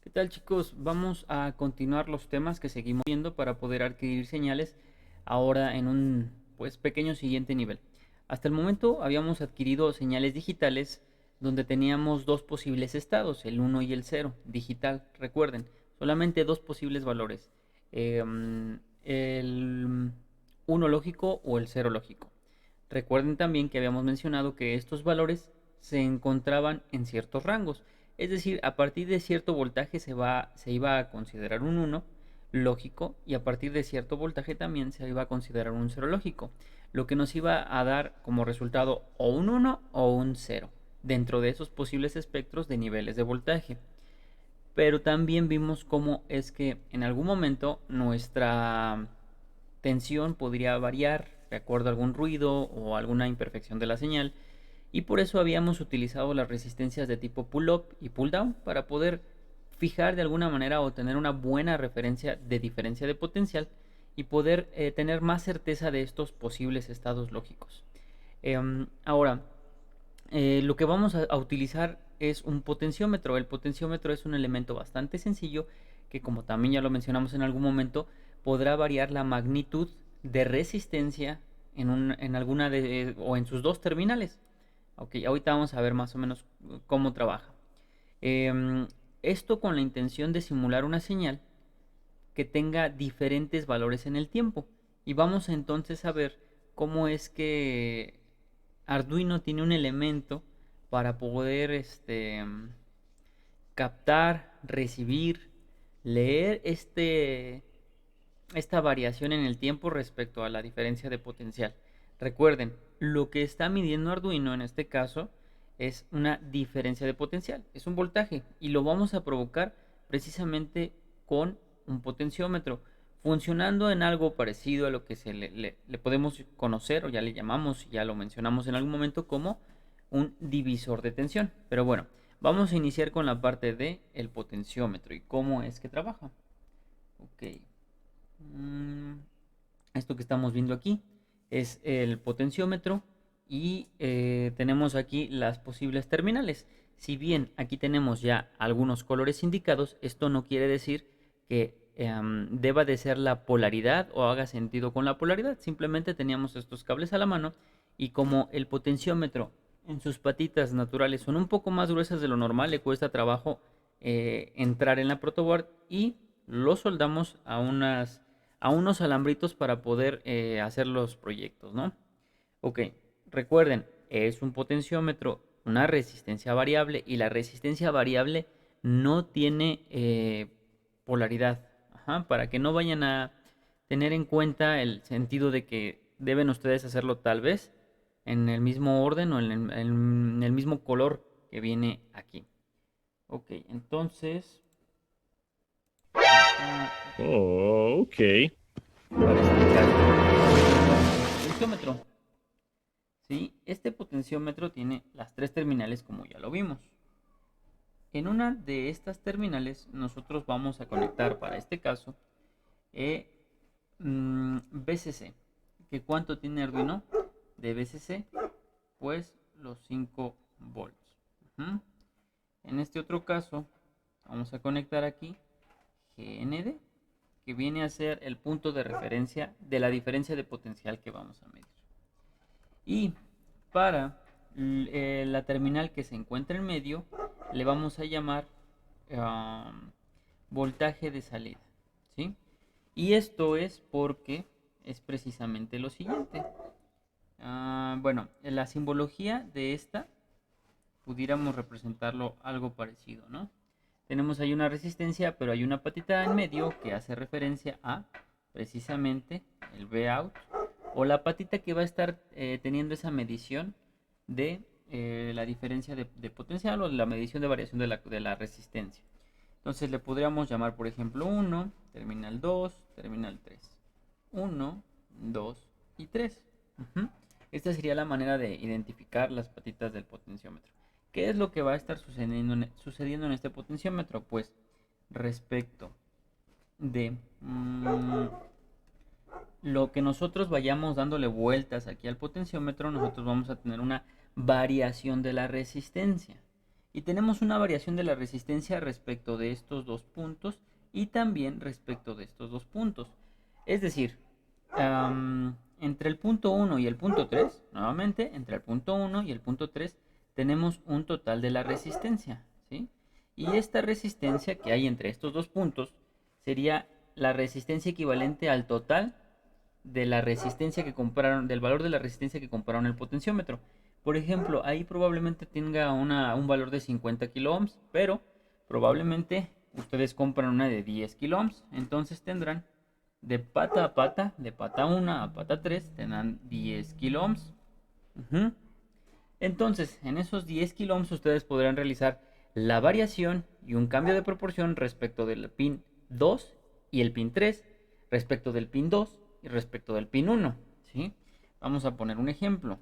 ¿Qué tal, chicos? Vamos a continuar los temas que seguimos viendo para poder adquirir señales ahora en un pequeño siguiente nivel. Hasta el momento habíamos adquirido señales digitales donde teníamos dos posibles estados, el uno y el cero digital. Recuerden, solamente dos posibles valores, el uno lógico o el cero lógico. Recuerden también que habíamos mencionado que estos valores se encontraban en ciertos rangos. Es decir, a partir de cierto voltaje se iba a considerar un uno lógico y a partir de cierto voltaje también se iba a considerar un cero lógico, lo que nos iba a dar como resultado o un uno o un cero dentro de esos posibles espectros de niveles de voltaje. Pero también vimos cómo es que en algún momento nuestra tensión podría variar de acuerdo a algún ruido o alguna imperfección de la señal, y por eso habíamos utilizado las resistencias de tipo pull-up y pull-down para poder fijar de alguna manera o tener una buena referencia de diferencia de potencial y poder tener más certeza de estos posibles estados lógicos. Ahora, lo que vamos a utilizar es un potenciómetro. El potenciómetro es un elemento bastante sencillo que, como también ya lo mencionamos en algún momento, podrá variar la magnitud de resistencia en alguna de o en sus dos terminales. Ok, ahorita vamos a ver más o menos cómo trabaja. Em, Esto con la intención de simular una señal que tenga diferentes valores en el tiempo. Y vamos entonces a ver cómo es que Arduino tiene un elemento para poder captar, recibir, leer esta variación en el tiempo respecto a la diferencia de potencial. Recuerden, lo que está midiendo Arduino en este caso es una diferencia de potencial, es un voltaje y lo vamos a provocar precisamente con un potenciómetro, funcionando en algo parecido a lo que le podemos conocer o ya le llamamos, ya lo mencionamos en algún momento como un divisor de tensión. Pero bueno, vamos a iniciar con la parte de el potenciómetro y cómo es que trabaja. Ok. Mm, Esto que estamos viendo aquí es el potenciómetro y tenemos aquí las posibles terminales. Si bien aquí tenemos ya algunos colores indicados, esto no quiere decir que deba de ser la polaridad o haga sentido con la polaridad. Simplemente teníamos estos cables a la mano y como el potenciómetro en sus patitas naturales son un poco más gruesas de lo normal, le cuesta trabajo entrar en la protoboard y lo soldamos a unos alambritos para poder hacer los proyectos, ¿no? Ok, recuerden, es un potenciómetro, una resistencia variable y la resistencia variable no tiene polaridad. Ajá, para que no vayan a tener en cuenta el sentido de que deben ustedes hacerlo tal vez en el mismo orden o en el mismo color que viene aquí. Ok, entonces vamos a Oh, ok. para explicar el potenciómetro. ¿Sí? Este potenciómetro tiene las tres terminales como ya lo vimos. En una de estas terminales nosotros vamos a conectar para este caso eh, BCC. ¿Que cuánto tiene Arduino de BCC? Pues los 5 volts. Ujú. En este otro caso vamos a conectar aquí GND, que viene a ser el punto de referencia de la diferencia de potencial que vamos a medir. Y para la terminal que se encuentra en medio, le vamos a llamar um, voltaje de salida. ¿Sí? Y esto es porque es precisamente lo siguiente. Bueno, en la simbología de esta pudiéramos representarlo algo parecido, ¿no? Tenemos ahí una resistencia, pero hay una patita en medio que hace referencia a precisamente el Vout o la patita que va a estar teniendo esa medición de la diferencia de potencial o la medición de variación de la resistencia. Entonces le podríamos llamar, por ejemplo, 1, terminal 2, terminal 3. 1, 2 y 3. Uh-huh. Esta sería la manera de identificar las patitas del potenciómetro. ¿Qué es lo que va a estar sucediendo en este potenciómetro? Pues respecto de lo que nosotros vayamos dándole vueltas aquí al potenciómetro, nosotros vamos a tener una variación de la resistencia. Y tenemos una variación de la resistencia respecto de estos dos puntos y también respecto de estos dos puntos. Es decir, entre el punto 1 y el punto 3, nuevamente, entre el punto 1 y el punto 3, tenemos un total de la resistencia, ¿sí? Y esta resistencia que hay entre estos dos puntos sería la resistencia equivalente al total de la resistencia que compraron, del valor de la resistencia que compraron el potenciómetro. Por ejemplo, ahí probablemente tenga un valor de 50 kilo ohms, pero probablemente ustedes compran una de 10 kilo ohms, entonces tendrán de pata a pata, de pata 1 a pata 3, tendrán 10 kilo ohms. Ujú. Entonces, en esos 10 kilo ohms ustedes podrán realizar la variación y un cambio de proporción respecto del pin 2 y el pin 3, respecto del pin 2 y respecto del pin 1, ¿sí? Vamos a poner un ejemplo.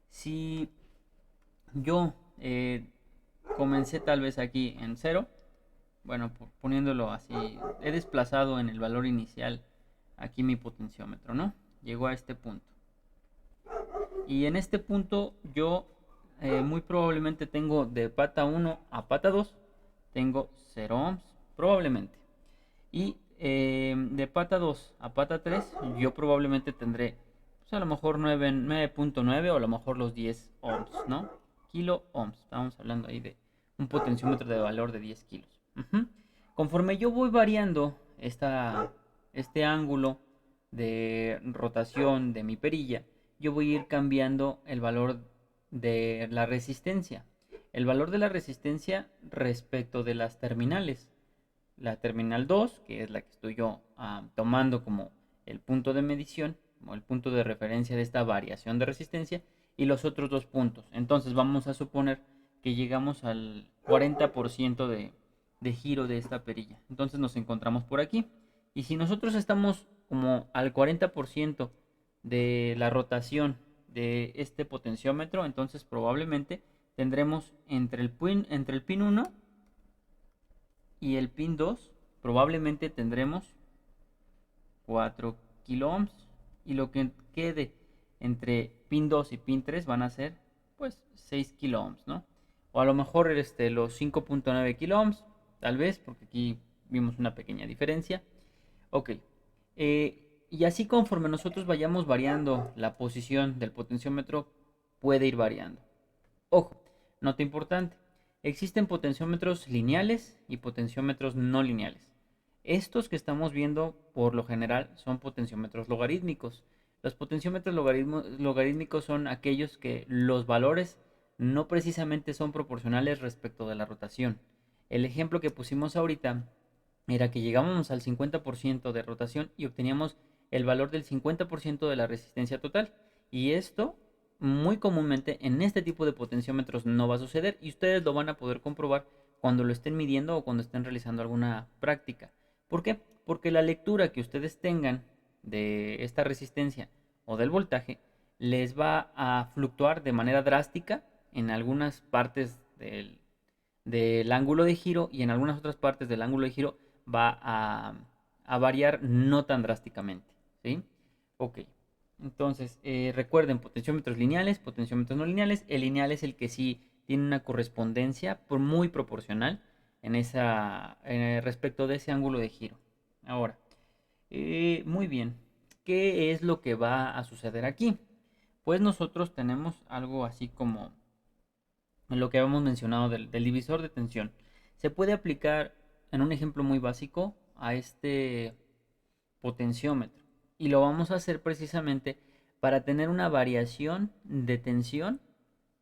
Si yo comencé tal vez aquí en 0, bueno, poniéndolo así, he desplazado en el valor inicial aquí mi potenciómetro, ¿no? Llegó a este punto. Y en este punto yo muy probablemente tengo de pata 1 a pata 2, tengo 0 ohms, probablemente. Y de pata 2 a pata 3, yo probablemente tendré, pues a lo mejor 9.9 o a lo mejor los 10 ohms, ¿no? Kilo ohms, estamos hablando ahí de un potenciómetro de valor de 10 kilos. Ujú. Conforme yo voy variando este ángulo de rotación de mi perilla, yo voy a ir cambiando el valor de la resistencia. El valor de la resistencia respecto de las terminales. La terminal 2, que es la que estoy yo tomando como el punto de medición, como el punto de referencia de esta variación de resistencia, y los otros dos puntos. Entonces vamos a suponer que llegamos al 40% de giro de esta perilla. Entonces nos encontramos por aquí. Y si nosotros estamos como al 40% de la rotación de este potenciómetro, entonces probablemente tendremos entre el pin 1 y el pin 2 probablemente tendremos 4 kilo ohms. Y lo que quede entre pin 2 y pin 3 van a ser pues 6 kilo ohms, ¿no? O a lo mejor los 5.9 kilo ohms, tal vez, porque aquí vimos una pequeña diferencia. Ok. Y así conforme nosotros vayamos variando la posición del potenciómetro, puede ir variando. Ojo, nota importante. Existen potenciómetros lineales y potenciómetros no lineales. Estos que estamos viendo por lo general son potenciómetros logarítmicos. Los potenciómetros logarítmicos son aquellos que los valores no precisamente son proporcionales respecto de la rotación. El ejemplo que pusimos ahorita era que llegábamos al 50% de rotación y obteníamos el valor del 50% de la resistencia total. Y esto muy comúnmente en este tipo de potenciómetros no va a suceder y ustedes lo van a poder comprobar cuando lo estén midiendo o cuando estén realizando alguna práctica. ¿Por qué? Porque la lectura que ustedes tengan de esta resistencia o del voltaje les va a fluctuar de manera drástica en algunas partes del ángulo de giro y en algunas otras partes del ángulo de giro va a variar no tan drásticamente, ¿sí? Ok, entonces recuerden potenciómetros lineales, potenciómetros no lineales. El lineal es el que sí tiene una correspondencia muy proporcional en respecto de ese ángulo de giro. Ahora, muy bien, ¿qué es lo que va a suceder aquí? Pues nosotros tenemos algo así como en lo que habíamos mencionado del divisor de tensión. Se puede aplicar en un ejemplo muy básico a este potenciómetro. Y lo vamos a hacer precisamente para tener una variación de tensión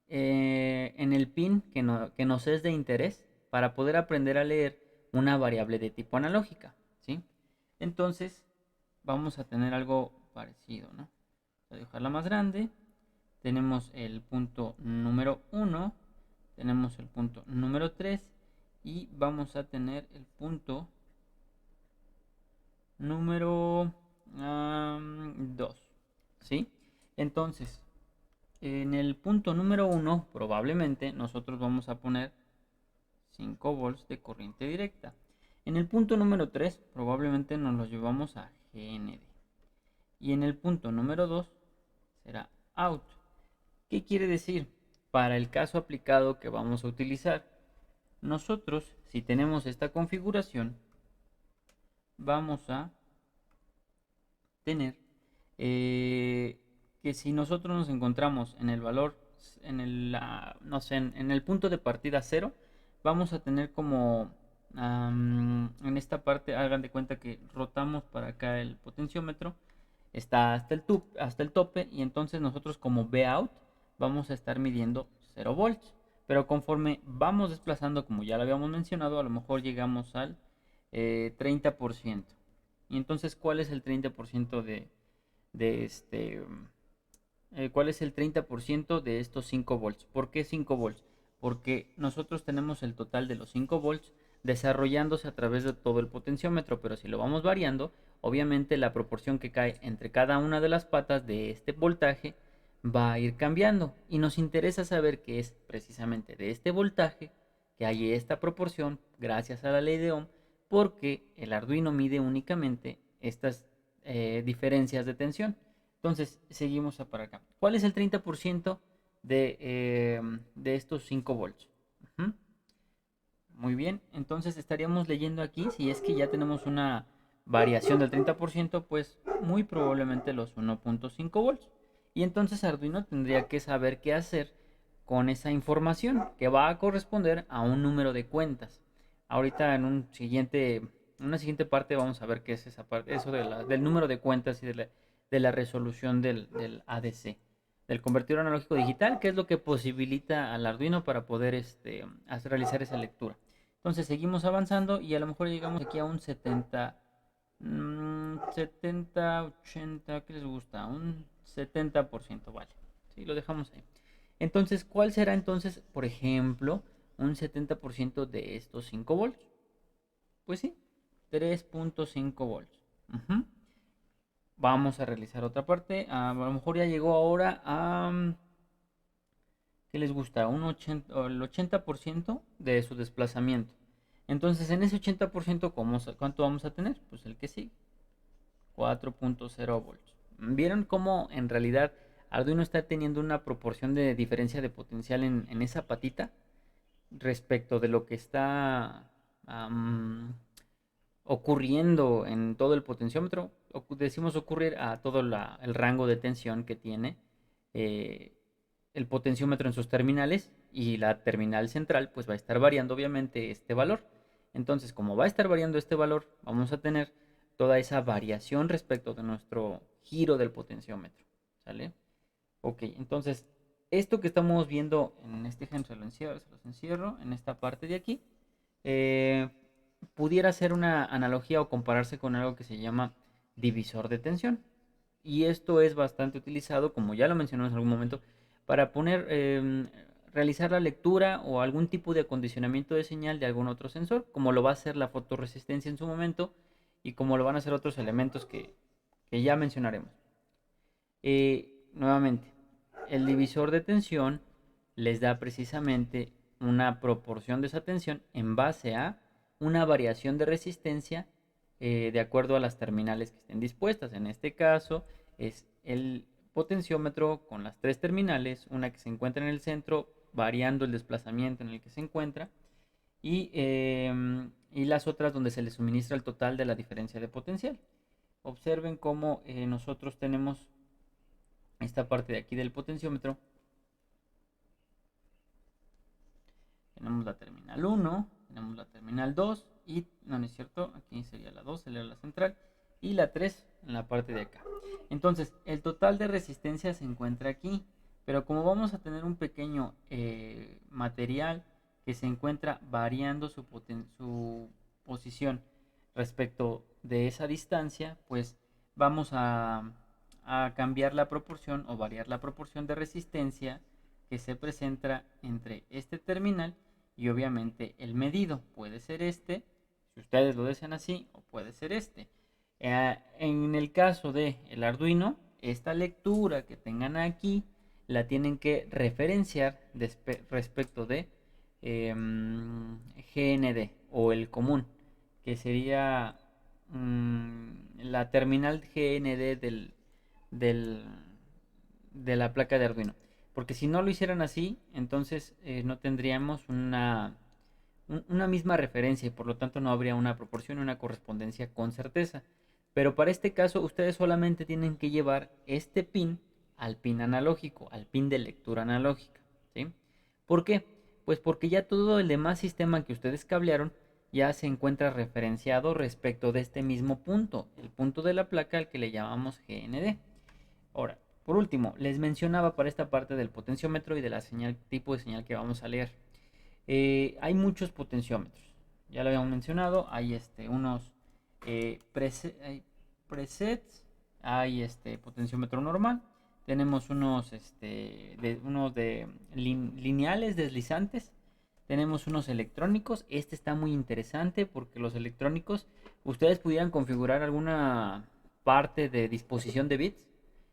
en el pin que nos es de interés para poder aprender a leer una variable de tipo analógica, ¿sí? Entonces vamos a tener algo parecido, ¿no? Voy a dejarla más grande. Tenemos el punto número 1, tenemos el punto número 3 y vamos a tener el punto número 2, ¿sí? Entonces, en el punto número 1 probablemente nosotros vamos a poner 5 volts de corriente directa. En el punto número 3 probablemente nos lo llevamos a GND. Y en el punto número 2 será out. ¿Qué quiere decir? para el caso aplicado que vamos a utilizar. Nosotros, si tenemos esta configuración, vamos a tener que si nosotros nos encontramos en el valor, no sé, en el punto de partida cero, vamos a tener como en esta parte, hagan de cuenta que rotamos para acá el potenciómetro, está hasta el tope, y entonces nosotros como Vout vamos a estar midiendo 0 volts. Pero conforme vamos desplazando, como ya lo habíamos mencionado, a lo mejor llegamos al 30%. Y entonces, ¿cuál es el 30% de este, cuál es el 30% de estos 5 volts? ¿Por qué 5 volts? Porque nosotros tenemos el total de los 5 volts desarrollándose a través de todo el potenciómetro, pero si lo vamos variando, obviamente la proporción que cae entre cada una de las patas de este voltaje va a ir cambiando, y nos interesa saber que es precisamente de este voltaje que hay esta proporción gracias a la ley de Ohm, porque el Arduino mide únicamente estas diferencias de tensión. Entonces, seguimos para acá. ¿Cuál es el 30% de estos 5 volts? Ujú. Muy bien, entonces estaríamos leyendo aquí, si es que ya tenemos una variación del 30%, pues muy probablemente los 1.5 volts. Y entonces Arduino tendría que saber qué hacer con esa información, que va a corresponder a un número de cuentas. Ahorita en una siguiente parte vamos a ver qué es esa parte, eso del número de cuentas y de la resolución del ADC, del convertidor analógico digital, que es lo que posibilita al Arduino para poder realizar esa lectura. Entonces seguimos avanzando y a lo mejor llegamos aquí a un 70, 80, ¿qué les gusta? Un 70%, vale. Sí, lo dejamos ahí. Entonces, ¿cuál será entonces, por ejemplo, un 70% de estos 5 volts? Pues sí, 3.5 volts. Ujú. Vamos a realizar otra parte. A lo mejor ya llegó ahora a... ¿Qué les gusta? El 80% de su desplazamiento. Entonces, en ese 80%, ¿cuánto vamos a tener? Pues el que sigue, 4.0 volts. ¿Vieron cómo en realidad Arduino está teniendo una proporción de diferencia de potencial en esa patita respecto de lo que está ocurriendo en todo el potenciómetro? Decimos ocurrir a todo el rango de tensión que tiene eh, el potenciómetro en sus terminales, y la terminal central pues va a estar variando obviamente este valor. Entonces, como va a estar variando este valor, vamos a tener toda esa variación respecto de nuestro giro del potenciómetro. ¿Sale? Ok, entonces esto que estamos viendo en este ejemplo, se los encierro en esta parte de aquí. eh, Pudiera ser una analogía o compararse con algo que se llama divisor de tensión. Y esto es bastante utilizado, como ya lo mencionamos en algún momento, para realizar la lectura o algún tipo de acondicionamiento de señal de algún otro sensor, como lo va a hacer la fotorresistencia en su momento y como lo van a hacer otros elementos que ya mencionaremos. Nuevamente, el divisor de tensión les da precisamente una proporción de esa tensión en base a una variación de resistencia de acuerdo a las terminales que estén dispuestas. En este caso es el potenciómetro con las tres terminales, una que se encuentra en el centro, variando el desplazamiento en el que se encuentra, y las otras donde se le suministra el total de la diferencia de potencial. Observen cómo nosotros tenemos esta parte de aquí del potenciómetro. Tenemos la terminal 1, tenemos la terminal 2 y, no, no es cierto, aquí sería la 2, sería la central, y la 3 en la parte de acá. Entonces, el total de resistencia se encuentra aquí, pero como vamos a tener un pequeño material que se encuentra variando su posición respecto de esa distancia, pues vamos a cambiar la proporción o variar la proporción de resistencia que se presenta entre este terminal y obviamente el medido. Puede ser este, si ustedes lo desean así, o puede ser este. En el caso de el Arduino, esta lectura que tengan aquí la tienen que referenciar respecto de GND o el común, que sería la terminal GND del, de la placa de Arduino. Porque si no lo hicieran así, entonces no tendríamos una misma referencia y por lo tanto no habría una proporción y una correspondencia con certeza. Pero para este caso, ustedes solamente tienen que llevar este pin al pin analógico, al pin de lectura analógica, ¿sí? ¿Por qué? Pues porque ya todo el demás sistema que ustedes cablearon ya se encuentra referenciado respecto de este mismo punto, el punto de la placa al que le llamamos GND. Ahora, por último, les mencionaba para esta parte del potenciómetro y de la señal, tipo de señal que vamos a leer. Hay muchos potenciómetros. Ya lo habíamos mencionado. Hay unos hay presets. Hay potenciómetro normal. Tenemos unos de lineales deslizantes. Tenemos unos electrónicos. Este está muy interesante porque los electrónicos, ustedes pudieran configurar alguna parte de disposición de bits.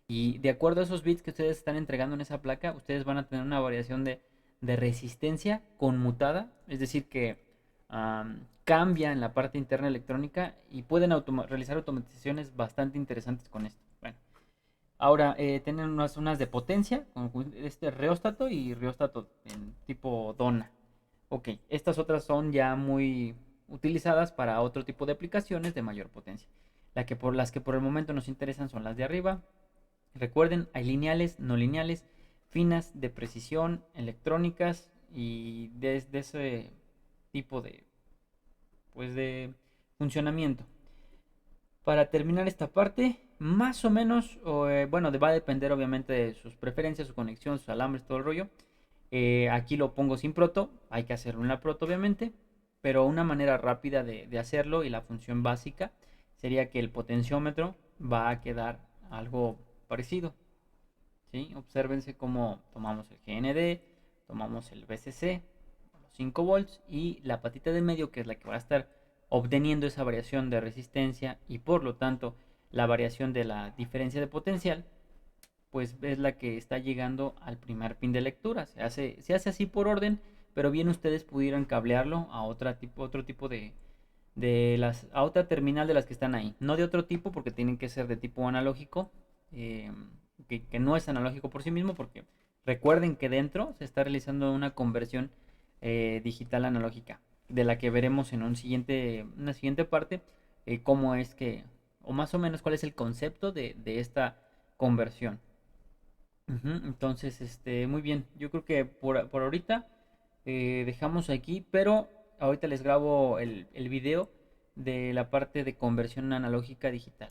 Y de acuerdo a esos bits que ustedes están entregando en esa placa, ustedes van a tener una variación de resistencia conmutada, es decir, que cambia en la parte interna electrónica y pueden realizar automatizaciones bastante interesantes con esto. Bueno, ahora tienen unas de potencia, como este reóstato y reóstato en tipo dona. Ok, estas otras son ya muy utilizadas para otro tipo de aplicaciones de mayor potencia. Las que por el momento nos interesan son las de arriba. Recuerden, hay lineales, no lineales, finas, de precisión, electrónicas y de ese tipo de funcionamiento. Para terminar esta parte, más o menos, bueno, va a depender obviamente de sus preferencias, su conexión, sus alambres, todo el rollo. Aquí lo pongo sin proto, hay que hacerlo en la proto obviamente, pero una manera rápida de hacerlo y la función básica sería que el potenciómetro va a quedar algo parecido. ¿Sí? Obsérvense cómo tomamos el GND, tomamos el VCC, los 5 volts y la patita de medio que es la que va a estar obteniendo esa variación de resistencia y por lo tanto la variación de la diferencia de potencial, pues es la que está llegando al primer pin de lectura. Se hace así por orden, pero bien ustedes pudieran cablearlo a otro tipo a otra terminal de las que están ahí. No de otro tipo porque tienen que ser de tipo analógico, eh, que no es analógico por sí mismo porque recuerden que dentro se está realizando una conversión digital analógica de la que veremos en una siguiente parte cómo es que, o más o menos cuál es el concepto de esta conversión. Ujú. Entonces, muy bien. Yo creo que por ahorita dejamos aquí, pero ahorita les grabo el video de la parte de conversión analógica a digital.